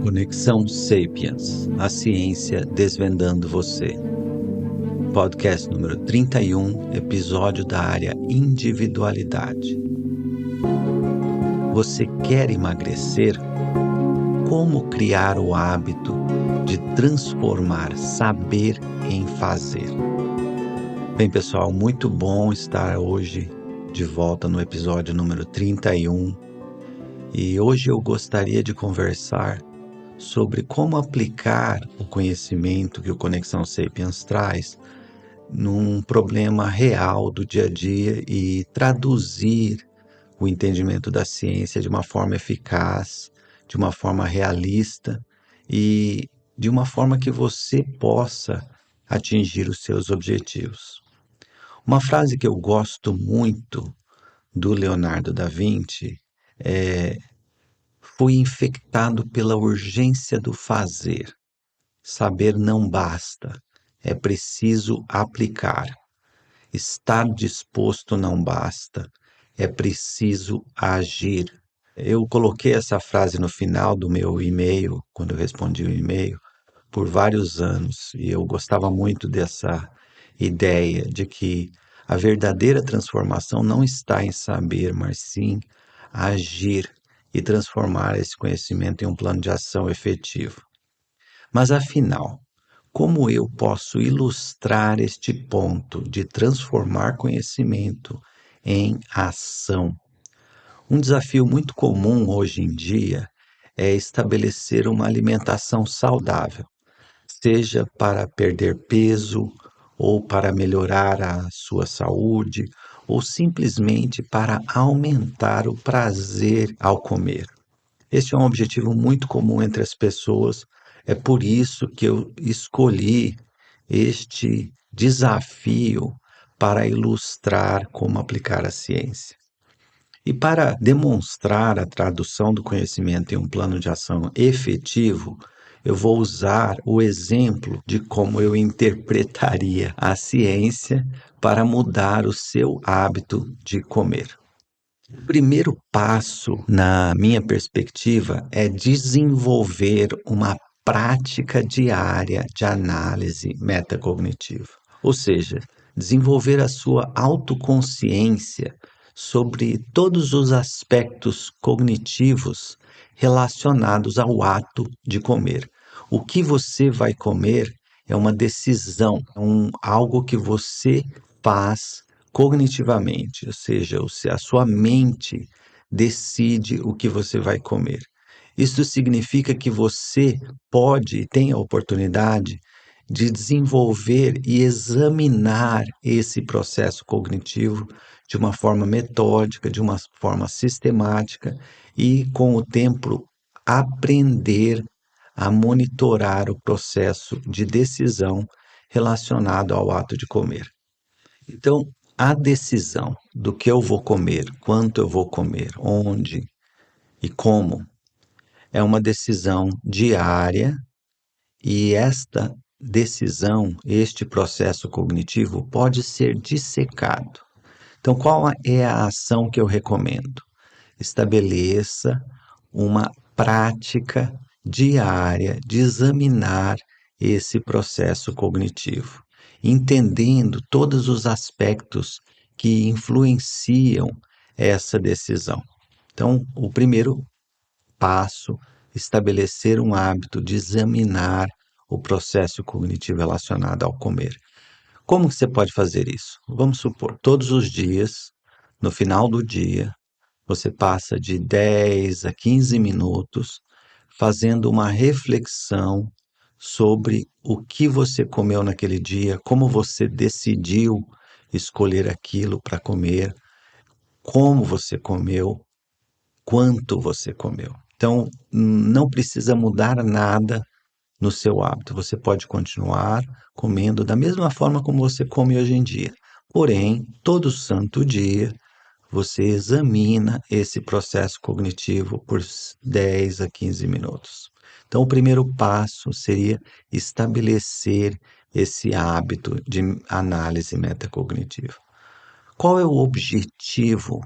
Conexão Sapiens, a ciência desvendando você. Podcast número 31, episódio da área individualidade. Você quer emagrecer? Como criar o hábito de transformar saber em fazer? Bem, pessoal, muito bom estar hoje de volta no episódio número 31. E hoje eu gostaria de conversar sobre como aplicar o conhecimento que o Conexão Sapiens traz num problema real do dia a dia e traduzir o entendimento da ciência de uma forma eficaz, de uma forma realista e de uma forma que você possa atingir os seus objetivos. Uma frase que eu gosto muito do Leonardo da Vinci é: fui infectado pela urgência do fazer. Saber não basta, é preciso aplicar. Estar disposto não basta, é preciso agir. Eu coloquei essa frase no final do meu e-mail, quando eu respondi o e-mail, por vários anos, e eu gostava muito dessa ideia de que a verdadeira transformação não está em saber, mas sim agir e transformar esse conhecimento em um plano de ação efetivo. Mas afinal, como eu posso ilustrar este ponto de transformar conhecimento em ação? Um desafio muito comum hoje em dia é estabelecer uma alimentação saudável, seja para perder peso, ou para melhorar a sua saúde, ou simplesmente para aumentar o prazer ao comer. Este é um objetivo muito comum entre as pessoas, é por isso que eu escolhi este desafio para ilustrar como aplicar a ciência. E para demonstrar a tradução do conhecimento em um plano de ação efetivo, eu vou usar o exemplo de como eu interpretaria a ciência para mudar o seu hábito de comer. O primeiro passo, na minha perspectiva, é desenvolver uma prática diária de análise metacognitiva. Ou seja, desenvolver a sua autoconsciência sobre todos os aspectos cognitivos relacionados ao ato de comer. O que você vai comer é uma decisão, algo que você faz cognitivamente, ou seja, a sua mente decide o que você vai comer. Isso significa que você pode e tem a oportunidade de desenvolver e examinar esse processo cognitivo de uma forma metódica, de uma forma sistemática e, com o tempo, aprender a monitorar o processo de decisão relacionado ao ato de comer. Então, a decisão do que eu vou comer, quanto eu vou comer, onde e como, é uma decisão diária e esta decisão, este processo cognitivo pode ser dissecado. Então, qual é a ação que eu recomendo? Estabeleça uma prática diária de examinar esse processo cognitivo, entendendo todos os aspectos que influenciam essa decisão. Então, o primeiro passo, estabelecer um hábito de examinar o processo cognitivo relacionado ao comer. Como você pode fazer isso? Vamos supor, todos os dias, no final do dia, você passa de 10 a 15 minutos fazendo uma reflexão sobre o que você comeu naquele dia, como você decidiu escolher aquilo para comer, como você comeu, quanto você comeu. Então, não precisa mudar nada no seu hábito. Você pode continuar comendo da mesma forma como você come hoje em dia. Porém, todo santo dia, você examina esse processo cognitivo por 10 a 15 minutos. Então, o primeiro passo seria estabelecer esse hábito de análise metacognitiva. Qual é o objetivo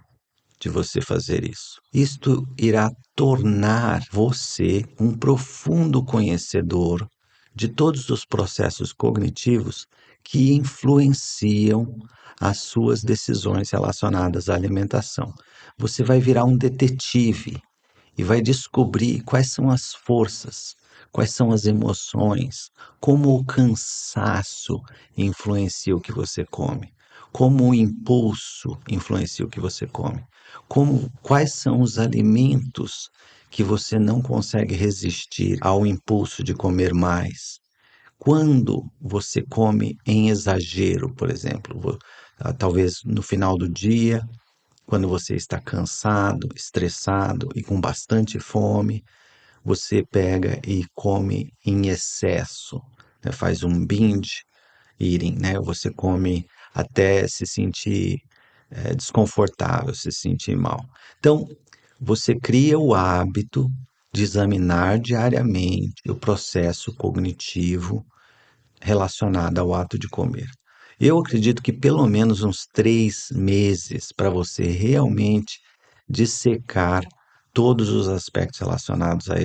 de você fazer isso. Isto irá tornar você um profundo conhecedor de todos os processos cognitivos que influenciam as suas decisões relacionadas à alimentação. Você vai virar um detetive e vai descobrir quais são as forças, quais são as emoções, como o cansaço influencia o que você come, como o impulso influencia o que você come, quais são os alimentos que você não consegue resistir ao impulso de comer mais. Quando você come em exagero, por exemplo, talvez no final do dia, quando você está cansado, estressado e com bastante fome, você pega e come em excesso, né? Faz um binge eating, né? Você come até se sentir desconfortável, se sentir mal. Então, você cria o hábito de examinar diariamente o processo cognitivo relacionada ao ato de comer. Eu acredito que pelo menos uns 3 meses para você realmente dissecar todos os aspectos relacionados a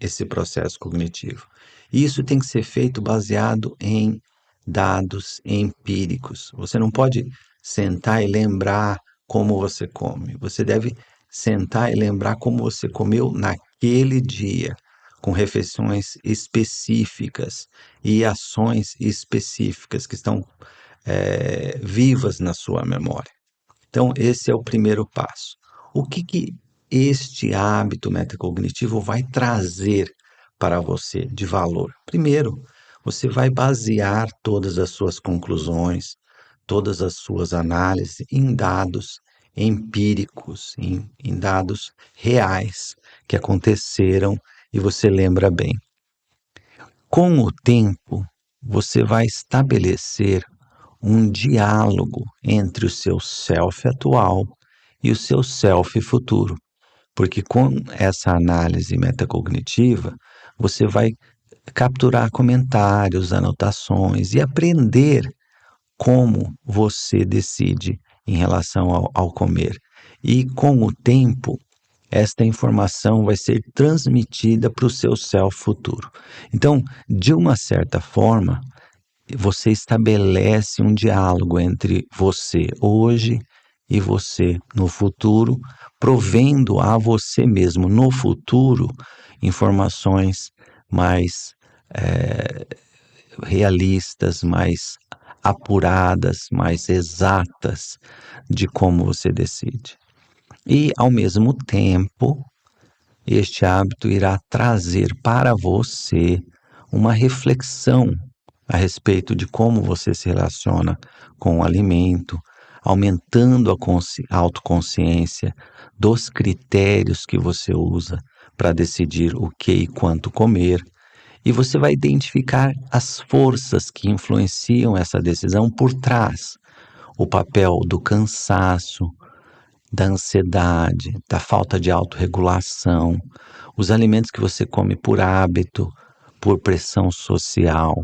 esse processo cognitivo. E isso tem que ser feito baseado em dados empíricos. Você não pode sentar e lembrar como você come. Você deve sentar e lembrar como você comeu naquele dia, com refeições específicas e ações específicas que estão vivas na sua memória. Então, esse é o primeiro passo. O que este hábito metacognitivo vai trazer para você de valor? Primeiro, você vai basear todas as suas conclusões, todas as suas análises em dados empíricos, em dados reais que aconteceram e você lembra bem. Com o tempo, você vai estabelecer um diálogo entre o seu self atual e o seu self futuro, porque com essa análise metacognitiva, você vai capturar comentários, anotações e aprender como você decide em relação ao comer. E com o tempo, esta informação vai ser transmitida para o seu self futuro. Então, de uma certa forma, você estabelece um diálogo entre você hoje e você no futuro, provendo a você mesmo no futuro informações mais realistas, mais apuradas, mais exatas de como você decide. E, ao mesmo tempo, este hábito irá trazer para você uma reflexão a respeito de como você se relaciona com o alimento, aumentando a autoconsciência dos critérios que você usa para decidir o que e quanto comer. E você vai identificar as forças que influenciam essa decisão por trás. O papel do cansaço, da ansiedade, da falta de autorregulação, os alimentos que você come por hábito, por pressão social,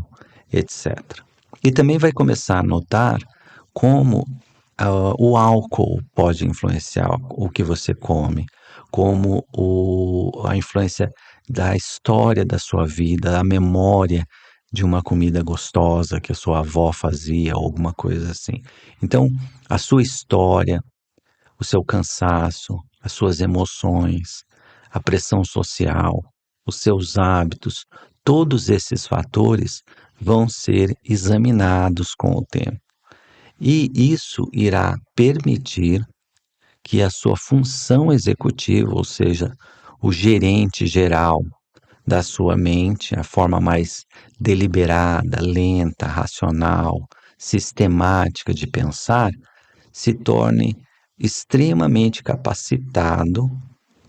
etc. E também vai começar a notar como o álcool pode influenciar o que você come, como a influência da história da sua vida, a memória de uma comida gostosa que a sua avó fazia, ou alguma coisa assim. Então, a sua história, o seu cansaço, as suas emoções, a pressão social, os seus hábitos, todos esses fatores vão ser examinados com o tempo. E isso irá permitir que a sua função executiva, ou seja, o gerente geral da sua mente, a forma mais deliberada, lenta, racional, sistemática de pensar, se torne extremamente capacitado,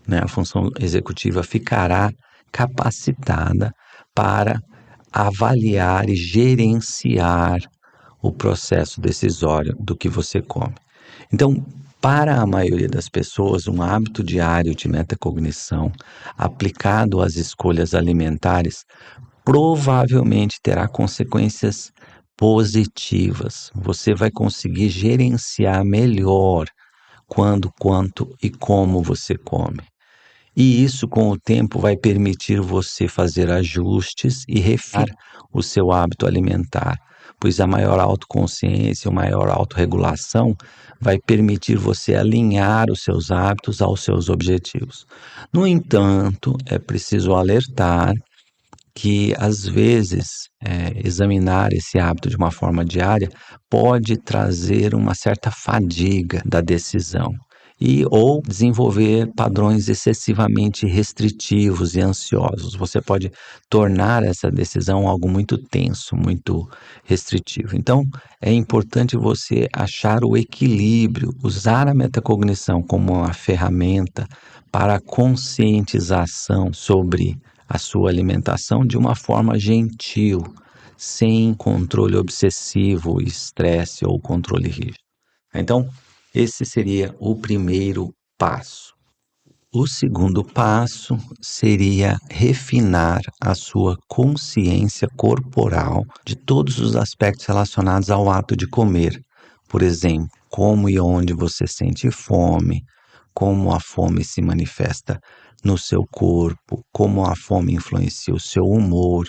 né? A função executiva ficará capacitada para avaliar e gerenciar o processo decisório do que você come. Então, para a maioria das pessoas, um hábito diário de metacognição aplicado às escolhas alimentares provavelmente terá consequências positivas. Você vai conseguir gerenciar melhor quando, quanto e como você come. E isso, com o tempo, vai permitir você fazer ajustes e refinar o seu hábito alimentar, pois a maior autoconsciência, a maior autorregulação vai permitir você alinhar os seus hábitos aos seus objetivos. No entanto, é preciso alertar que, às vezes, examinar esse hábito de uma forma diária pode trazer uma certa fadiga da decisão ou desenvolver padrões excessivamente restritivos e ansiosos. Você pode tornar essa decisão algo muito tenso, muito restritivo. Então, é importante você achar o equilíbrio, usar a metacognição como uma ferramenta para a conscientização sobre a sua alimentação de uma forma gentil, sem controle obsessivo, estresse ou controle rígido. Então, esse seria o primeiro passo. O segundo passo seria refinar a sua consciência corporal de todos os aspectos relacionados ao ato de comer. Por exemplo, como e onde você sente fome, como a fome se manifesta no seu corpo, como a fome influencia o seu humor,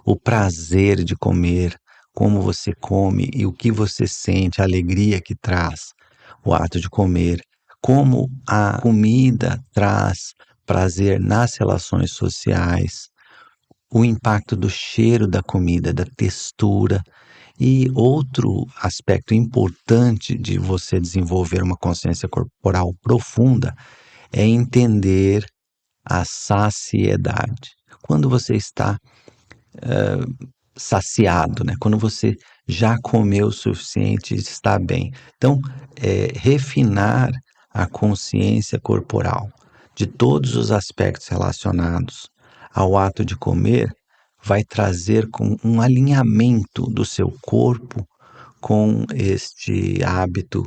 o prazer de comer, como você come e o que você sente, a alegria que traz o ato de comer, como a comida traz prazer nas relações sociais, o impacto do cheiro da comida, da textura. E outro aspecto importante de você desenvolver uma consciência corporal profunda é entender a saciedade. Quando você está saciado, né? Quando você já comeu o suficiente e está bem. Então, refinar a consciência corporal de todos os aspectos relacionados ao ato de comer vai trazer com um alinhamento do seu corpo com este hábito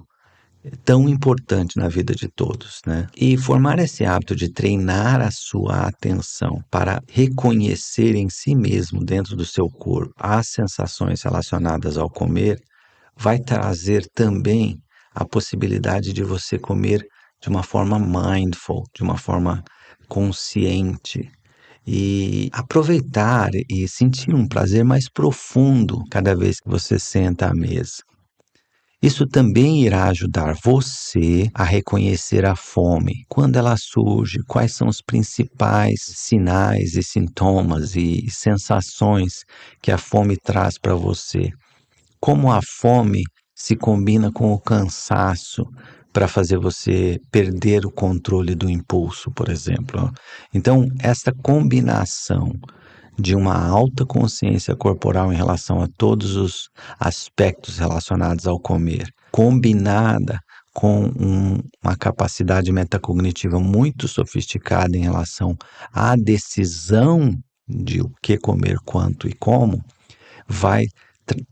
tão importante na vida de todos, né? E formar esse hábito de treinar a sua atenção para reconhecer em si mesmo, dentro do seu corpo, as sensações relacionadas ao comer, vai trazer também a possibilidade de você comer de uma forma mindful, de uma forma consciente, e aproveitar e sentir um prazer mais profundo cada vez que você senta à mesa. Isso também irá ajudar você a reconhecer a fome, quando ela surge, quais são os principais sinais e sintomas e sensações que a fome traz para você. Como a fome se combina com o cansaço para fazer você perder o controle do impulso, por exemplo. Então, essa combinação de uma alta consciência corporal em relação a todos os aspectos relacionados ao comer, combinada com uma capacidade metacognitiva muito sofisticada em relação à decisão de o que comer, quanto e como, vai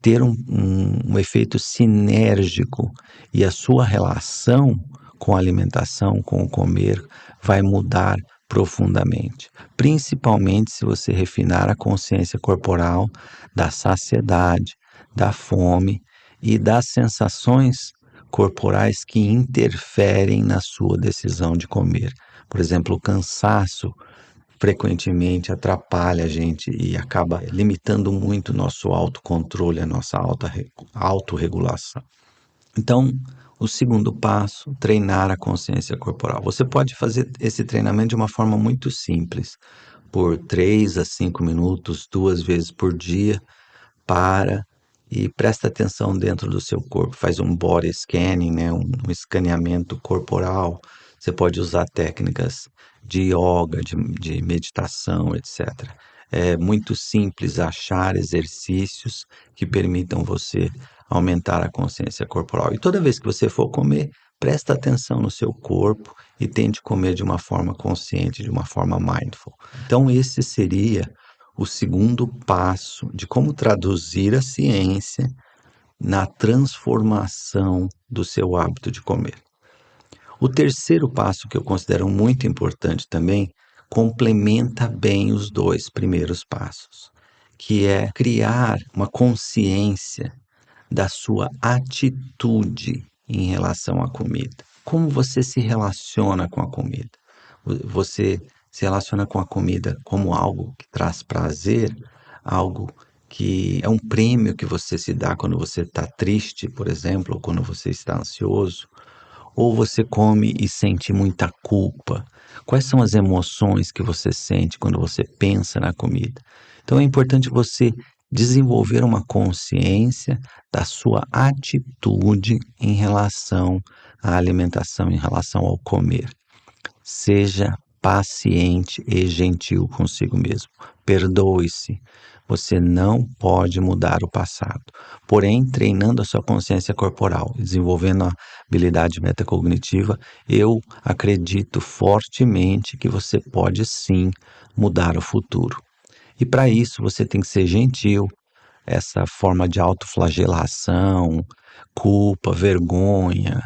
ter um efeito sinérgico, e a sua relação com a alimentação, com o comer, vai mudar profundamente. Principalmente se você refinar a consciência corporal da saciedade, da fome e das sensações corporais que interferem na sua decisão de comer. Por exemplo, o cansaço frequentemente atrapalha a gente e acaba limitando muito o nosso autocontrole, a nossa autorregulação. Então, o segundo passo, treinar a consciência corporal. Você pode fazer esse treinamento de uma forma muito simples, por 3 a 5 minutos, 2 vezes por dia. Para e presta atenção dentro do seu corpo, faz um body scanning, né, um escaneamento corporal. Você pode usar técnicas de yoga, de meditação, etc. É muito simples achar exercícios que permitam você aumentar a consciência corporal. E toda vez que você for comer, presta atenção no seu corpo e tente comer de uma forma consciente, de uma forma mindful. Então, esse seria o segundo passo de como traduzir a ciência na transformação do seu hábito de comer. O terceiro passo, que eu considero muito importante também, complementa bem os dois primeiros passos, que é criar uma consciência da sua atitude em relação à comida. como você se relaciona com a comida? Você se relaciona com a comida como algo que traz prazer, algo que é um prêmio que você se dá quando você está triste, por exemplo, ou quando você está ansioso? Ou você come e sente muita culpa? Quais são as emoções que você sente quando você pensa na comida? Então é importante você desenvolver uma consciência da sua atitude em relação à alimentação, em relação ao comer. Seja paciente e gentil consigo mesmo. Perdoe-se. Você não pode mudar o passado. Porém, treinando a sua consciência corporal, desenvolvendo a habilidade metacognitiva, eu acredito fortemente que você pode sim mudar o futuro. E para isso você tem que ser gentil. Essa forma de autoflagelação, culpa, vergonha,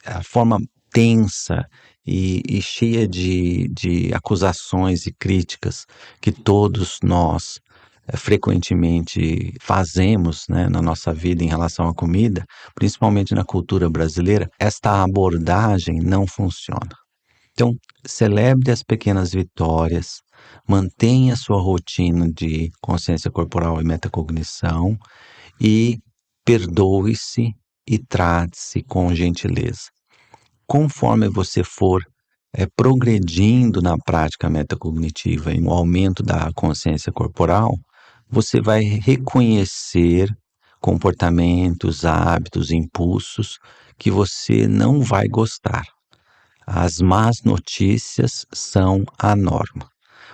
a forma tensa e cheia de acusações e críticas que todos nós frequentemente fazemos, né, na nossa vida em relação à comida, principalmente na cultura brasileira, esta abordagem não funciona. Então, celebre as pequenas vitórias, mantenha sua rotina de consciência corporal e metacognição e perdoe-se e trate-se com gentileza. Conforme você for progredindo na prática metacognitiva e no aumento da consciência corporal, você vai reconhecer comportamentos, hábitos, impulsos que você não vai gostar. As más notícias são a norma.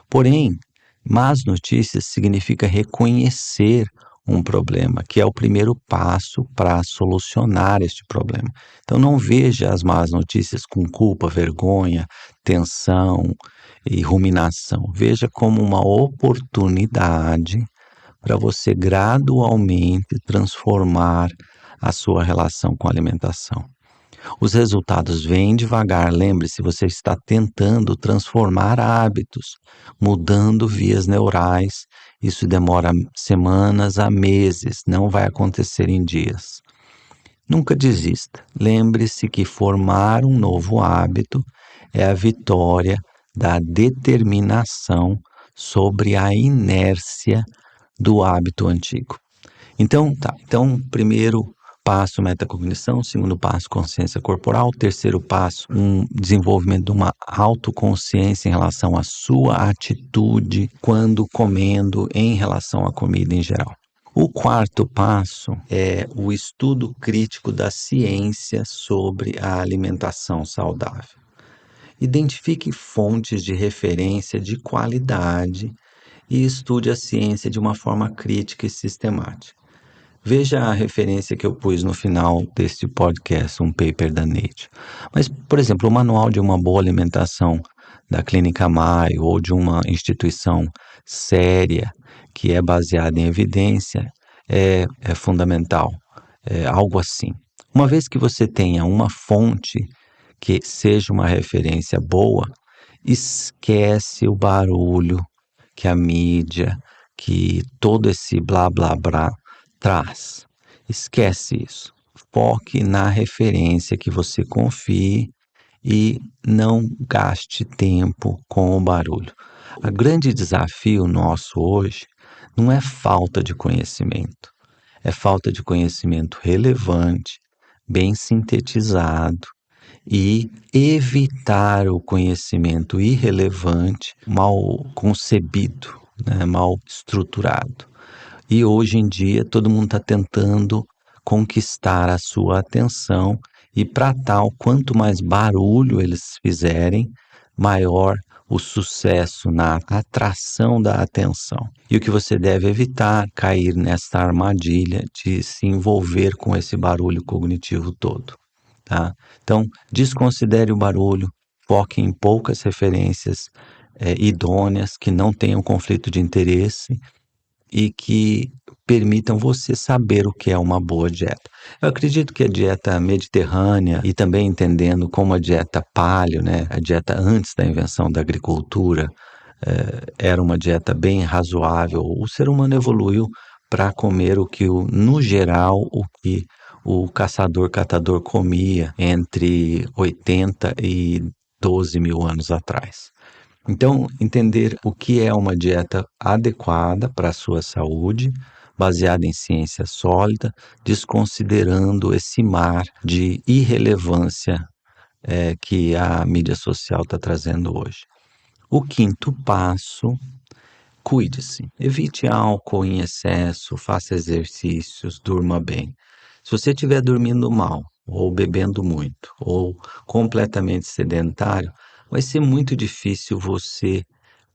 Porém, más notícias significa reconhecer um problema, que é o primeiro passo para solucionar este problema. Então não veja as más notícias com culpa, vergonha, tensão e ruminação. Veja como uma oportunidade para você gradualmente transformar a sua relação com a alimentação. Os resultados vêm devagar. Lembre-se, você está tentando transformar hábitos, mudando vias neurais. Isso demora semanas a meses, não vai acontecer em dias. Nunca desista. Lembre-se que formar um novo hábito é a vitória da determinação sobre a inércia do hábito antigo. Então, tá. Então, primeiro passo, metacognição. Segundo passo, consciência corporal. Terceiro passo, um desenvolvimento de uma autoconsciência em relação à sua atitude quando comendo, em relação à comida em geral. O quarto passo é o estudo crítico da ciência sobre a alimentação saudável. Identifique fontes de referência de qualidade e estude a ciência de uma forma crítica e sistemática. Veja a referência que eu pus no final deste podcast, um paper da Nature. Mas, por exemplo, o manual de uma boa alimentação da Clínica Mayo ou de uma instituição séria que é baseada em evidência é fundamental. É algo assim. Uma vez que você tenha uma fonte que seja uma referência boa, esquece o barulho que a mídia, que todo esse blá blá blá traz. Esquece isso. Foque na referência que você confie e não gaste tempo com o barulho. O grande desafio nosso hoje não é falta de conhecimento, é falta de conhecimento relevante, bem sintetizado e evitar o conhecimento irrelevante, mal concebido, né, mal estruturado. E hoje em dia todo mundo está tentando conquistar a sua atenção e para tal, quanto mais barulho eles fizerem, maior o sucesso na atração da atenção. E o que você deve evitar cair nesta armadilha de se envolver com esse barulho cognitivo todo. Tá? Então, desconsidere o barulho, foque em poucas referências idôneas, que não tenham conflito de interesse e que permitam você saber o que é uma boa dieta. Eu acredito que a dieta mediterrânea e também entendendo como a dieta paleo, né, a dieta antes da invenção da agricultura, era uma dieta bem razoável. O ser humano evoluiu para comer o que, no geral, o que o caçador-catador comia entre 80 e 12 mil anos atrás. Então, entender o que é uma dieta adequada para a sua saúde, baseada em ciência sólida, desconsiderando esse mar de irrelevância que a mídia social está trazendo hoje. O quinto passo: cuide-se. Evite álcool em excesso, faça exercícios, durma bem. Se você estiver dormindo mal, ou bebendo muito, ou completamente sedentário, vai ser muito difícil você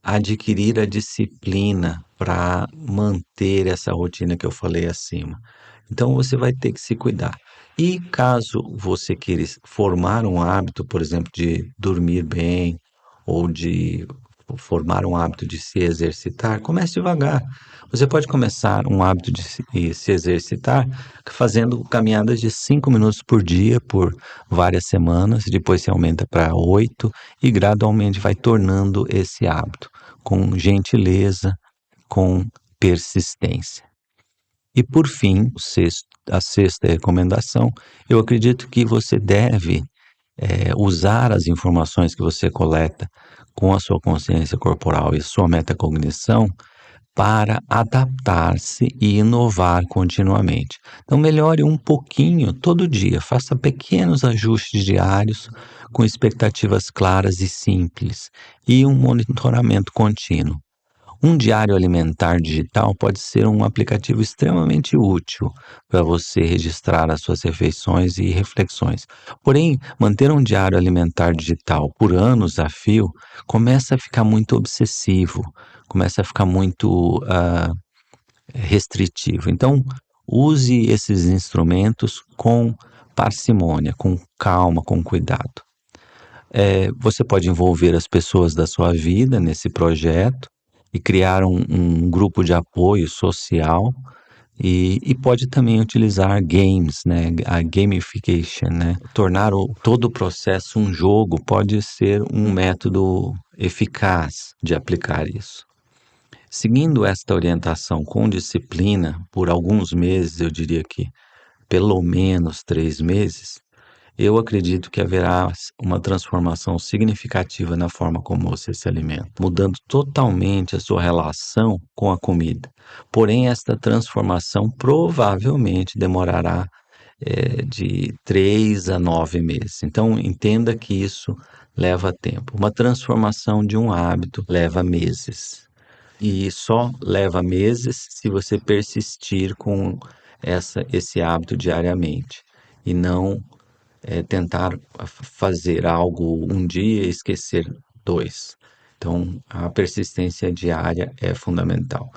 adquirir a disciplina para manter essa rotina que eu falei acima. Então você vai ter que se cuidar. E caso você queira formar um hábito, por exemplo, de dormir bem ou de formar um hábito de se exercitar, comece devagar. Você pode começar um hábito de se exercitar fazendo caminhadas de 5 minutos por dia por várias semanas, depois se aumenta para 8 e gradualmente vai tornando esse hábito com gentileza, com persistência. E por fim, a sexta recomendação, eu acredito que você deve usar as informações que você coleta com a sua consciência corporal e sua metacognição para adaptar-se e inovar continuamente. Então, melhore um pouquinho todo dia, faça pequenos ajustes diários com expectativas claras e simples e um monitoramento contínuo. Um diário alimentar digital pode ser um aplicativo extremamente útil para você registrar as suas refeições e reflexões. Porém, manter um diário alimentar digital por anos a fio começa a ficar muito obsessivo, começa a ficar muito restritivo. Então, use esses instrumentos com parcimônia, com calma, com cuidado. Você pode envolver as pessoas da sua vida nesse projeto e criar um grupo de apoio social e pode também utilizar games, né? A gamification, né? Tornar todo o processo um jogo pode ser um método eficaz de aplicar isso. Seguindo esta orientação com disciplina por alguns meses, eu diria que pelo menos 3 meses, eu acredito que haverá uma transformação significativa na forma como você se alimenta, mudando totalmente a sua relação com a comida. Porém, esta transformação provavelmente demorará de 3 a 9 meses. Então, entenda que isso leva tempo. Uma transformação de um hábito leva meses. E só leva meses se você persistir com esse hábito diariamente e não tentar fazer algo um dia e esquecer 2. Então, a persistência diária é fundamental.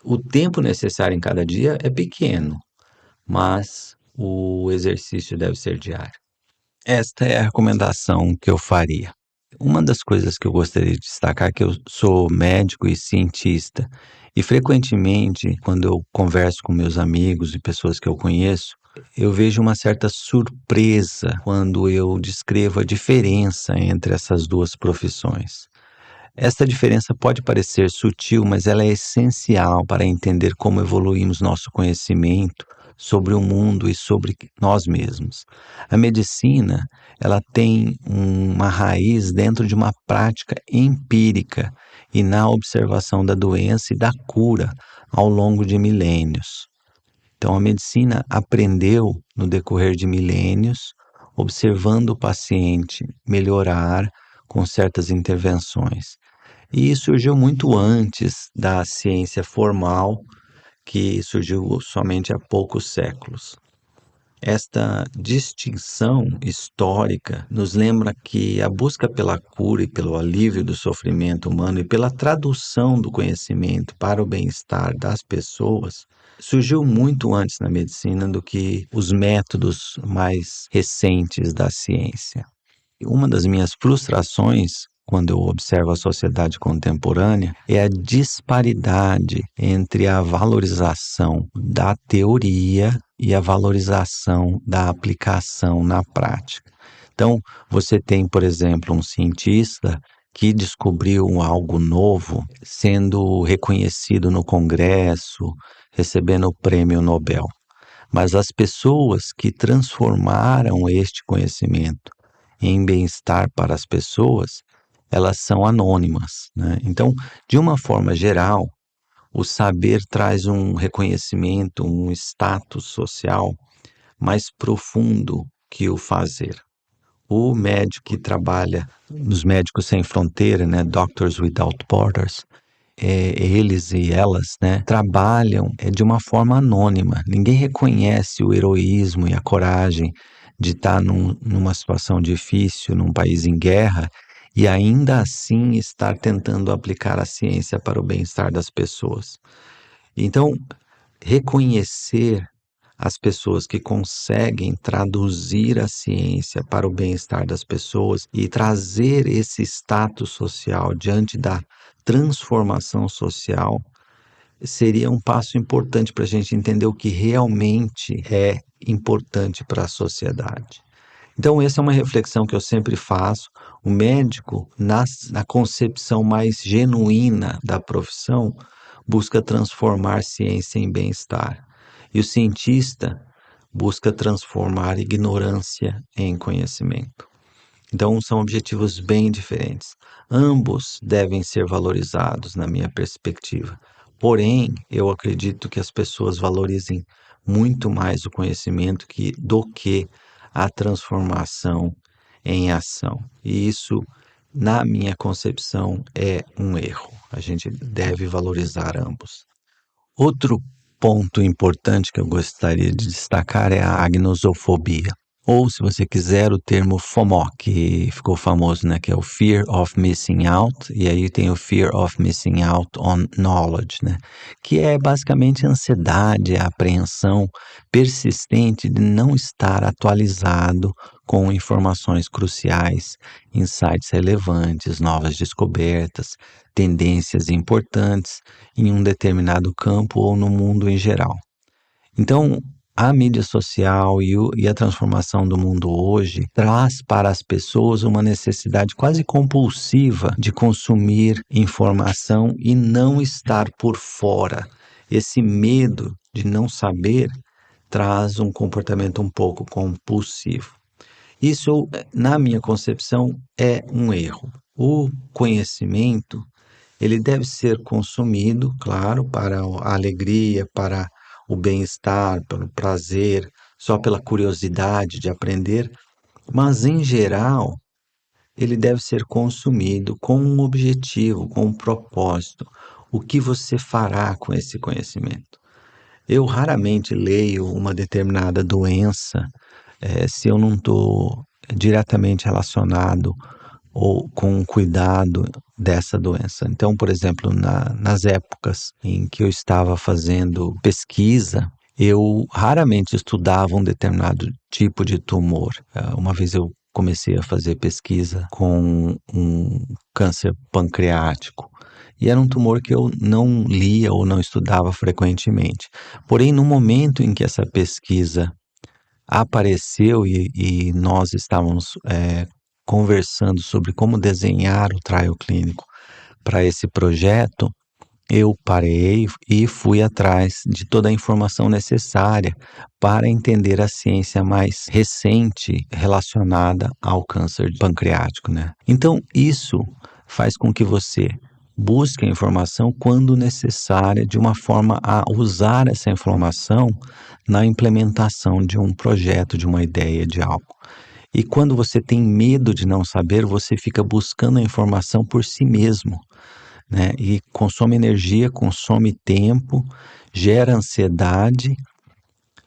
O tempo necessário em cada dia é pequeno, mas o exercício deve ser diário. Esta é a recomendação que eu faria. Uma das coisas que eu gostaria de destacar é que eu sou médico e cientista, e frequentemente, quando eu converso com meus amigos e pessoas que eu conheço, eu vejo uma certa surpresa quando eu descrevo a diferença entre essas duas profissões. Esta diferença pode parecer sutil, mas ela é essencial para entender como evoluímos nosso conhecimento sobre o mundo e sobre nós mesmos. A medicina, ela tem uma raiz dentro de uma prática empírica e na observação da doença e da cura ao longo de milênios. Então, a medicina aprendeu no decorrer de milênios, observando o paciente melhorar com certas intervenções. E surgiu muito antes da ciência formal, que surgiu somente há poucos séculos. Esta distinção histórica nos lembra que a busca pela cura e pelo alívio do sofrimento humano e pela tradução do conhecimento para o bem-estar das pessoas surgiu muito antes na medicina do que os métodos mais recentes da ciência. Uma das minhas frustrações quando eu observo a sociedade contemporânea é a disparidade entre a valorização da teoria e a valorização da aplicação na prática. Então, você tem, por exemplo, um cientista que descobriu algo novo, sendo reconhecido no Congresso, recebendo o prêmio Nobel. mas as pessoas que transformaram este conhecimento em bem-estar para as pessoas, elas são anônimas, né? Então, de uma forma geral, o saber traz um reconhecimento, um status social mais profundo que o fazer. O médico que trabalha nos Médicos Sem Fronteira, né, Doctors Without Borders, eles e elas, né, trabalham de uma forma anônima. Ninguém reconhece o heroísmo e a coragem de estar numa situação difícil, num país em guerra, e ainda assim estar tentando aplicar a ciência para o bem-estar das pessoas. Então, reconhecer as pessoas que conseguem traduzir a ciência para o bem-estar das pessoas e trazer esse status social diante da transformação social seria um passo importante para a gente entender o que realmente é importante para a sociedade. Então, essa é uma reflexão que eu sempre faço. O médico, na concepção mais genuína da profissão, busca transformar ciência em bem-estar. E o cientista busca transformar ignorância em conhecimento. Então, são objetivos bem diferentes. Ambos devem ser valorizados, na minha perspectiva. Porém, eu acredito que as pessoas valorizem muito mais o conhecimento do que a transformação em ação. E isso, na minha concepção, é um erro. A gente deve valorizar ambos. Outro ponto importante que eu gostaria de destacar é a agnosofobia. Ou, se você quiser, o termo FOMO, que ficou famoso, né? Que é o Fear of Missing Out, e aí tem o Fear of Missing Out on Knowledge, né? Que é basicamente a ansiedade, a apreensão persistente de não estar atualizado com informações cruciais, insights relevantes, novas descobertas, tendências importantes em um determinado campo ou no mundo em geral. Então, a mídia social e a transformação do mundo hoje traz para as pessoas uma necessidade quase compulsiva de consumir informação e não estar por fora. Esse medo de não saber traz um comportamento um pouco compulsivo. Isso, na minha concepção, é um erro. O conhecimento, ele deve ser consumido, claro, para a alegria, para o bem-estar, pelo prazer, só pela curiosidade de aprender, mas em geral, ele deve ser consumido com um objetivo, com um propósito. O que você fará com esse conhecimento? Eu raramente leio uma determinada doença se eu não estou diretamente relacionado ou com cuidado dessa doença. Então, por exemplo, nas épocas em que eu estava fazendo pesquisa, eu raramente estudava um determinado tipo de tumor. Uma vez eu comecei a fazer pesquisa com um câncer pancreático. E era um tumor que eu não lia ou não estudava frequentemente. Porém, no momento em que essa pesquisa apareceu e nós estávamos conversando sobre como desenhar o trial clínico para esse projeto, eu parei e fui atrás de toda a informação necessária para entender a ciência mais recente relacionada ao câncer pancreático, né? Então, isso faz com que você busque a informação quando necessária, de uma forma a usar essa informação na implementação de um projeto, de uma ideia, de algo. E quando você tem medo de não saber, você fica buscando a informação por si mesmo, né? E consome energia, consome tempo, gera ansiedade,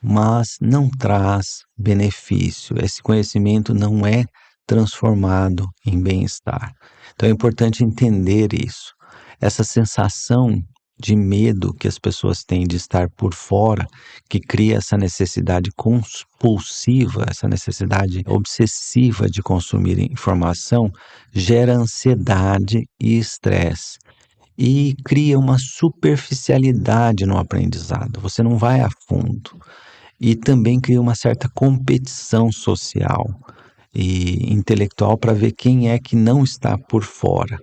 mas não traz benefício. Esse conhecimento não é transformado em bem-estar. Então é importante entender isso. Essa sensação de medo que as pessoas têm de estar por fora, que cria essa necessidade compulsiva, essa necessidade obsessiva de consumir informação, gera ansiedade e estresse. E cria uma superficialidade no aprendizado, você não vai a fundo. E também cria uma certa competição social e intelectual para ver quem é que não está por fora,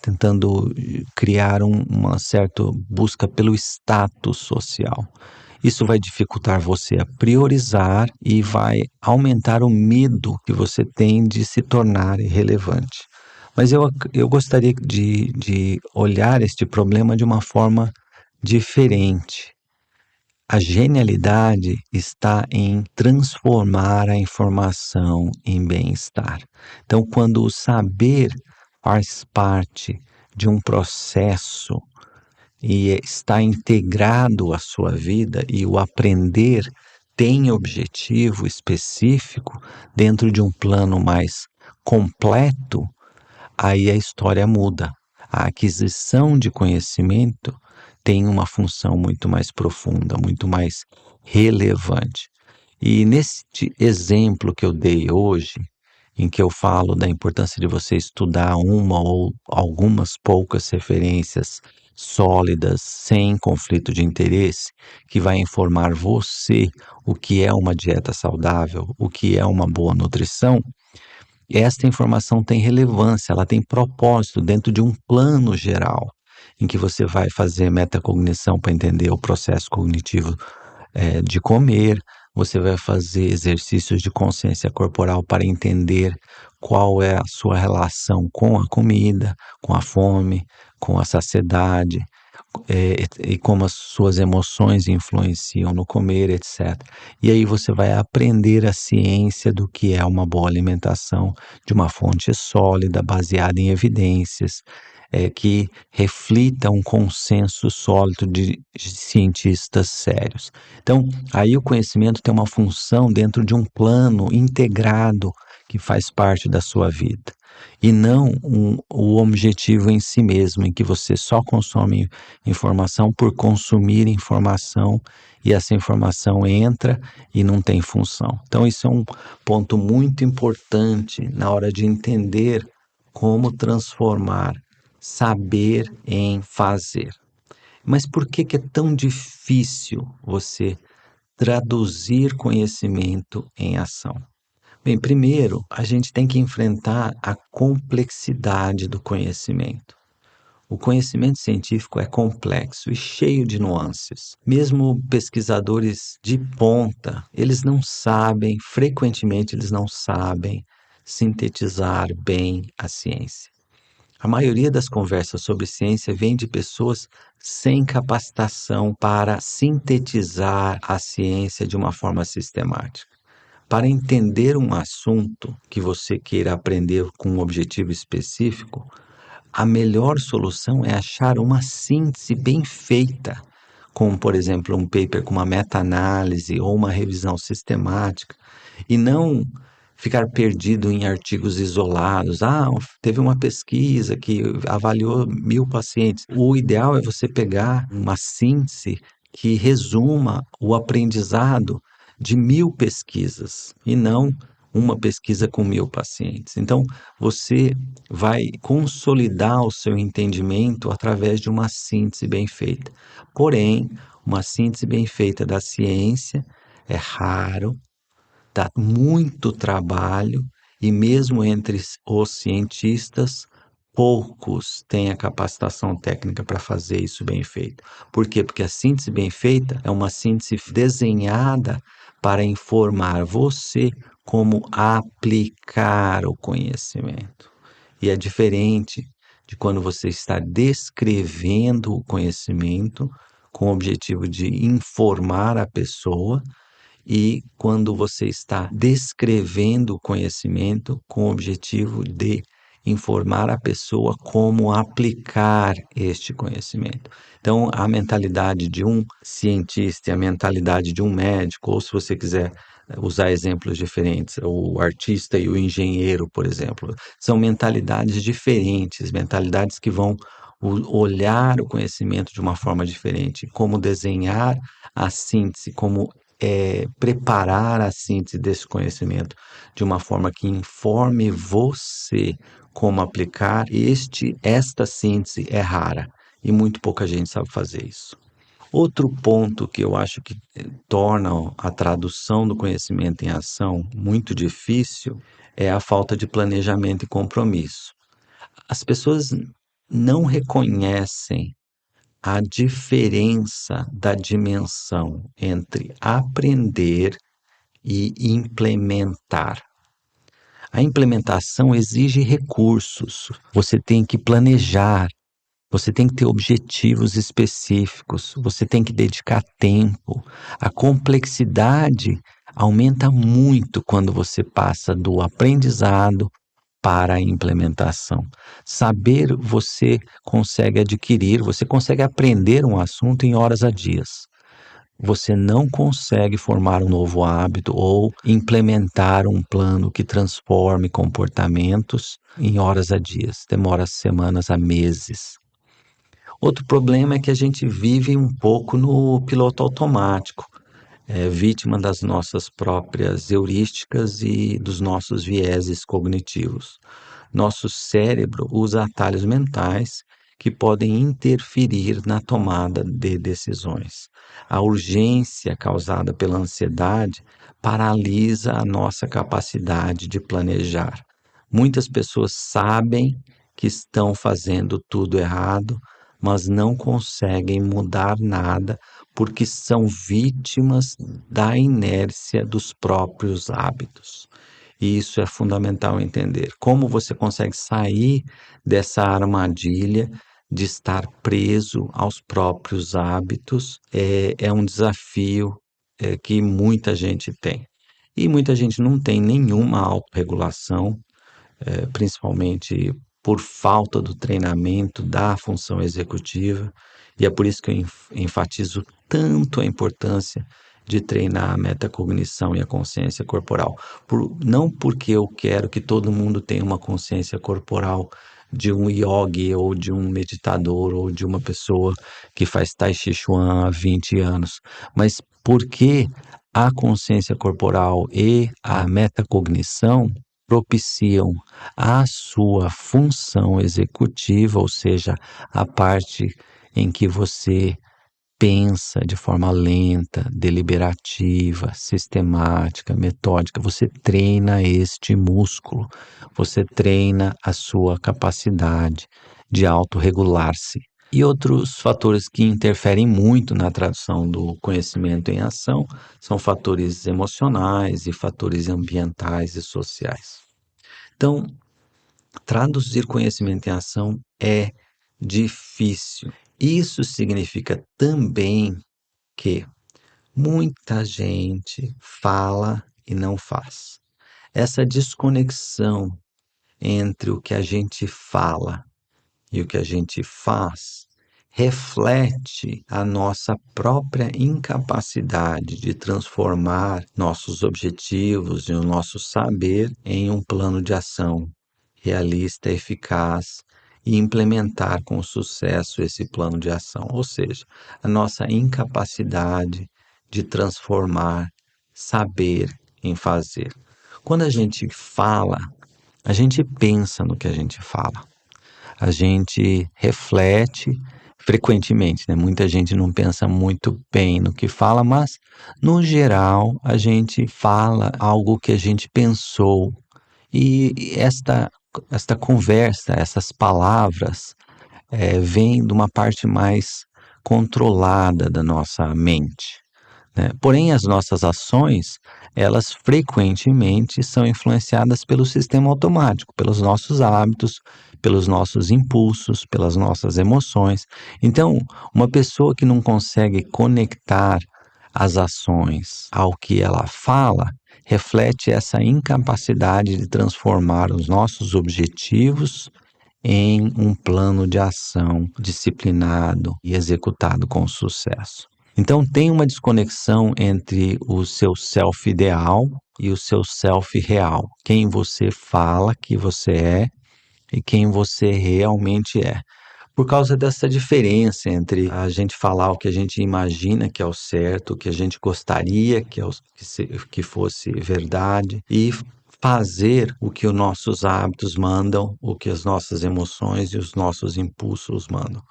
tentando criar uma certa busca pelo status social. Isso vai dificultar você a priorizar e vai aumentar o medo que você tem de se tornar irrelevante. Mas eu gostaria de olhar este problema de uma forma diferente. A genialidade está em transformar a informação em bem-estar. Então, quando o saber faz parte de um processo e está integrado à sua vida e o aprender tem objetivo específico dentro de um plano mais completo, aí a história muda. A aquisição de conhecimento tem uma função muito mais profunda, muito mais relevante. E neste exemplo que eu dei hoje, em que eu falo da importância de você estudar uma ou algumas poucas referências sólidas, sem conflito de interesse, que vai informar você o que é uma dieta saudável, o que é uma boa nutrição, esta informação tem relevância, ela tem propósito dentro de um plano geral, em que você vai fazer metacognição para entender o processo cognitivo de comer, você vai fazer exercícios de consciência corporal para entender qual é a sua relação com a comida, com a fome, com a saciedade, e como as suas emoções influenciam no comer, etc. E aí você vai aprender a ciência do que é uma boa alimentação de uma fonte sólida, baseada em evidências, que reflita um consenso sólido de cientistas sérios. Então, aí o conhecimento tem uma função dentro de um plano integrado que faz parte da sua vida. E não o objetivo em si mesmo, em que você só consome informação por consumir informação e essa informação entra e não tem função. Então, isso é um ponto muito importante na hora de entender como transformar saber em fazer. Mas por que é tão difícil você traduzir conhecimento em ação? Bem, primeiro, a gente tem que enfrentar a complexidade do conhecimento. O conhecimento científico é complexo e cheio de nuances. Mesmo pesquisadores de ponta, eles não sabem, frequentemente eles não sabem sintetizar bem a ciência. A maioria das conversas sobre ciência vem de pessoas sem capacitação para sintetizar a ciência de uma forma sistemática. Para entender um assunto que você queira aprender com um objetivo específico, a melhor solução é achar uma síntese bem feita, como, por exemplo, um paper com uma meta-análise ou uma revisão sistemática, e não ficar perdido em artigos isolados. Ah, teve uma pesquisa que avaliou 1.000 pacientes. O ideal é você pegar uma síntese que resuma o aprendizado de 1.000 pesquisas e não uma pesquisa com 1.000 pacientes. Então, você vai consolidar o seu entendimento através de uma síntese bem feita. Porém, uma síntese bem feita da ciência é raro, dá muito trabalho e mesmo entre os cientistas, poucos têm a capacitação técnica para fazer isso bem feito. Por quê? Porque a síntese bem feita é uma síntese desenhada para informar você como aplicar o conhecimento. E é diferente de quando você está descrevendo o conhecimento com o objetivo de informar a pessoa e quando você está descrevendo o conhecimento com o objetivo de informar a pessoa como aplicar este conhecimento. Então, a mentalidade de um cientista e a mentalidade de um médico, ou se você quiser usar exemplos diferentes, o artista e o engenheiro, por exemplo, são mentalidades diferentes, mentalidades que vão olhar o conhecimento de uma forma diferente, como desenhar a síntese, como preparar a síntese desse conhecimento de uma forma que informe você como aplicar. Esta síntese é rara e muito pouca gente sabe fazer isso. Outro ponto que eu acho que torna a tradução do conhecimento em ação muito difícil é a falta de planejamento e compromisso. As pessoas não reconhecem a diferença da dimensão entre aprender e implementar. A implementação exige recursos, você tem que planejar, você tem que ter objetivos específicos, você tem que dedicar tempo. A complexidade aumenta muito quando você passa do aprendizado para a implementação. Saber você consegue adquirir, você consegue aprender um assunto em horas a dias. Você não consegue formar um novo hábito ou implementar um plano que transforme comportamentos em horas a dias. Demora semanas a meses. Outro problema é que a gente vive um pouco no piloto automático, vítima das nossas próprias heurísticas e dos nossos vieses cognitivos. Nosso cérebro usa atalhos mentais que podem interferir na tomada de decisões. A urgência causada pela ansiedade paralisa a nossa capacidade de planejar. Muitas pessoas sabem que estão fazendo tudo errado, mas não conseguem mudar nada porque são vítimas da inércia dos próprios hábitos. E isso é fundamental entender. Como você consegue sair dessa armadilha de estar preso aos próprios hábitos é um desafio que muita gente tem. E muita gente não tem nenhuma autorregulação, principalmente por falta do treinamento da função executiva, e é por isso que eu enfatizo tanto a importância de treinar a metacognição e a consciência corporal. Não porque eu quero que todo mundo tenha uma consciência corporal de um yogi ou de um meditador ou de uma pessoa que faz Tai Chi Chuan há 20 anos, mas porque a consciência corporal e a metacognição propiciam a sua função executiva, ou seja, a parte em que você pensa de forma lenta, deliberativa, sistemática, metódica. Você treina este músculo, você treina a sua capacidade de autorregular-se. E outros fatores que interferem muito na tradução do conhecimento em ação são fatores emocionais e fatores ambientais e sociais. Então, traduzir conhecimento em ação é difícil. Isso significa também que muita gente fala e não faz. Essa desconexão entre o que a gente fala e o que a gente faz reflete a nossa própria incapacidade de transformar nossos objetivos e o nosso saber em um plano de ação realista, eficaz e implementar com sucesso esse plano de ação, ou seja, a nossa incapacidade de transformar saber em fazer. Quando a gente fala, a gente pensa no que a gente fala. A gente reflete frequentemente, né? Muita gente não pensa muito bem no que fala, mas no geral a gente fala algo que a gente pensou. E esta conversa, essas palavras, vêm de uma parte mais controlada da nossa mente, né? Porém, as nossas ações, elas frequentemente são influenciadas pelo sistema automático, pelos nossos hábitos, pelos nossos impulsos, pelas nossas emoções. Então, uma pessoa que não consegue conectar as ações ao que ela fala, reflete essa incapacidade de transformar os nossos objetivos em um plano de ação disciplinado e executado com sucesso. Então, tem uma desconexão entre o seu self ideal e o seu self real. Quem você fala que você é e quem você realmente é. Por causa dessa diferença entre a gente falar o que a gente imagina que é o certo, o que a gente gostaria que fosse verdade, e fazer o que os nossos hábitos mandam, o que as nossas emoções e os nossos impulsos mandam.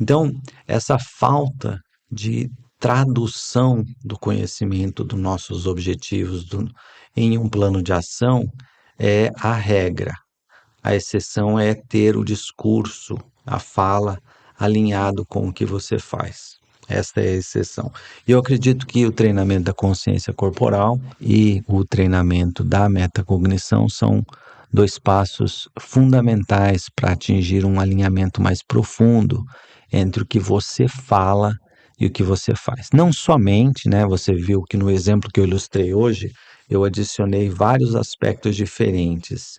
Então, essa falta de tradução do conhecimento dos nossos objetivos em um plano de ação é a regra. A exceção é ter o discurso, a fala alinhado com o que você faz. Esta é a exceção. E eu acredito que o treinamento da consciência corporal e o treinamento da metacognição são dois passos fundamentais para atingir um alinhamento mais profundo entre o que você fala e o que você faz. Não somente, né, você viu que no exemplo que eu ilustrei hoje, eu adicionei vários aspectos diferentes,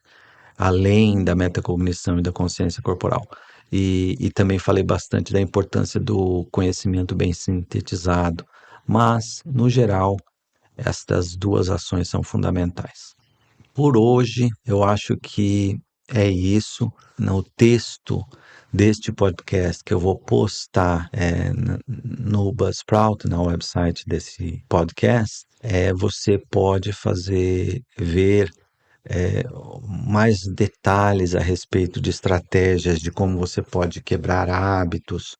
além da metacognição e da consciência corporal. E também falei bastante da importância do conhecimento bem sintetizado, mas, no geral, estas duas ações são fundamentais. Por hoje, eu acho que é isso. No texto deste podcast que eu vou postar no Buzzsprout, na website desse podcast, você pode ver mais detalhes a respeito de estratégias de como você pode quebrar hábitos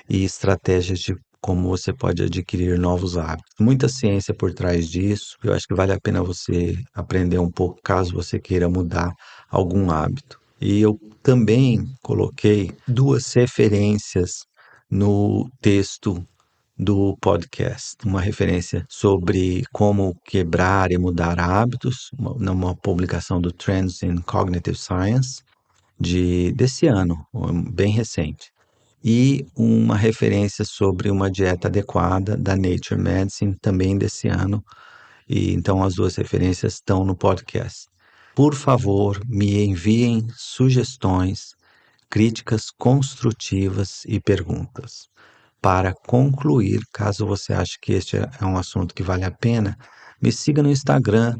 e estratégias de como você pode adquirir novos hábitos. Muita ciência por trás disso. Eu acho que vale a pena você aprender um pouco caso você queira mudar algum hábito. E eu também coloquei duas referências no texto do podcast, uma referência sobre como quebrar e mudar hábitos, numa publicação do Trends in Cognitive Science desse ano, bem recente, e uma referência sobre uma dieta adequada da Nature Medicine, também desse ano, e então as duas referências estão no podcast. Por favor, me enviem sugestões, críticas construtivas e perguntas. Para concluir, caso você ache que este é um assunto que vale a pena, me siga no Instagram,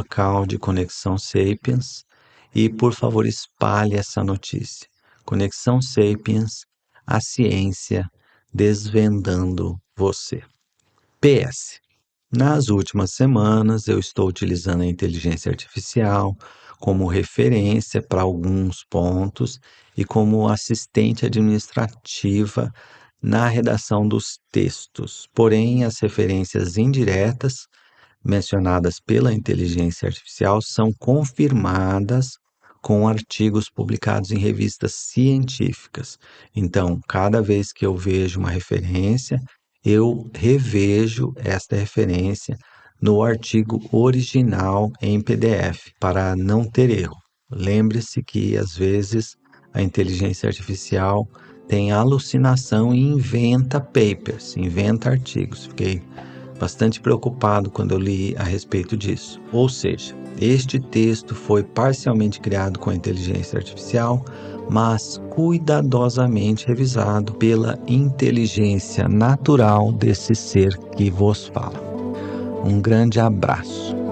@caldconexãosapiens, e, por favor, espalhe essa notícia. Conexão Sapiens, a ciência desvendando você. PS. Nas últimas semanas, eu estou utilizando a inteligência artificial como referência para alguns pontos e como assistente administrativa na redação dos textos. Porém, as referências indiretas mencionadas pela inteligência artificial são confirmadas com artigos publicados em revistas científicas. Então, cada vez que eu vejo uma referência, eu revejo esta referência no artigo original em PDF para não ter erro. Lembre-se que, às vezes, a inteligência artificial tem alucinação e inventa papers, inventa artigos. Fiquei bastante preocupado quando eu li a respeito disso. Ou seja, este texto foi parcialmente criado com a inteligência artificial, mas cuidadosamente revisado pela inteligência natural desse ser que vos fala. Um grande abraço.